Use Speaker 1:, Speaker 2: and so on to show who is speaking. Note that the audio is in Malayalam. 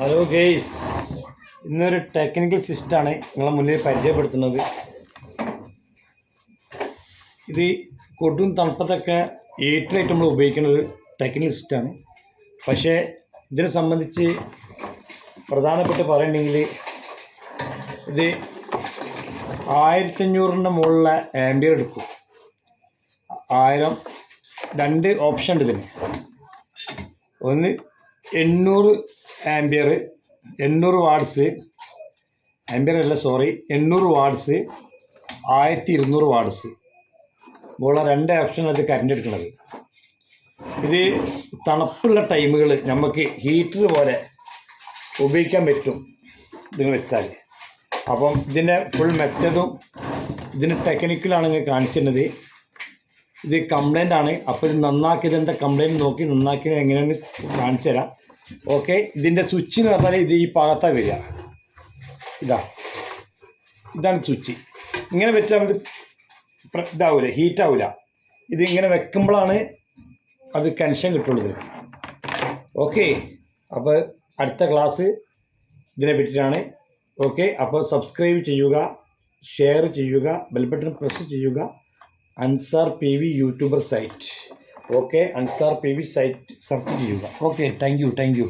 Speaker 1: ഹലോ ഗെയ്സ്, ഇന്നൊരു ടെക്നിക്കൽ സിസ്റ്റമാണ് നിങ്ങളെ മുന്നിൽ പരിചയപ്പെടുത്തുന്നത്. ഇത് കൊടും തണുപ്പത്തൊക്കെ ഹീറ്ററായിട്ട് നമ്മൾ ഉപയോഗിക്കുന്ന ഒരു ടെക്നിക്കൽ സിസ്റ്റമാണ്. പക്ഷേ ഇതിനെ സംബന്ധിച്ച് പ്രധാനപ്പെട്ട് പറയുകയാണെങ്കിൽ ഇത് 1500 മുകളിലെ ആംബിയർ എടുക്കും. 1000 രണ്ട് ഓപ്ഷൻ ഉണ്ട് ഇതിന്. ഒന്ന് 800 ആംബിയർ, 800 വാട്ട്സ്, ആംബിയർ അല്ല സോറി 800 വാട്ട്സ്, 1200 വാട്ട്സ് ഉള്ള രണ്ട് ഓപ്ഷൻ അത് കറണ്ട് എടുക്കുന്നത്. ഇത് തണുപ്പുള്ള ടൈമുകൾ നമുക്ക് ഹീറ്റർ പോലെ ഉപയോഗിക്കാൻ പറ്റും ഇതിന് വെച്ചാൽ. അപ്പം ഇതിൻ്റെ ഫുൾ മെത്തഡും ഇതിന് ടെക്നിക്കലാണ് ഇങ്ങനെ കാണിച്ചിരുന്നത്. ഇത് കംപ്ലൈൻ്റ് ആണ്. അപ്പോൾ ഇത് നന്നാക്കി ഇതെന്താ കംപ്ലൈൻറ്റ് നോക്കി നന്നാക്കി എങ്ങനെയാണ് കാണിച്ചു തരാം. ഓക്കെ, ഇതിൻ്റെ സ്വിച്ച് എന്ന് പറഞ്ഞാൽ ഇത് ഈ ഭാഗത്താണ് വരിക. ഇതാണ് സ്വിച്ച്. ഇങ്ങനെ വെച്ചാൽ ഇത് ഇതാവില്ല, ഹീറ്റാവില്ല. ഇതിങ്ങനെ വെക്കുമ്പോഴാണ് അത് കണക്ഷൻ കിട്ടുള്ളൂ ഇതിന്. ഓക്കെ, അപ്പോൾ അടുത്ത ക്ലാസ് ഇതിനെ പറ്റിയിട്ടാണ്. ഓക്കെ, അപ്പോൾ സബ്സ്ക്രൈബ് ചെയ്യുക, ഷെയർ ചെയ്യുക, ബെൽ ബട്ടൺ പ്രസ് ചെയ്യുക. Ansar PV YouTuber site. Okay, Ansar PV site search ചെയ്യുക. Okay, thank U.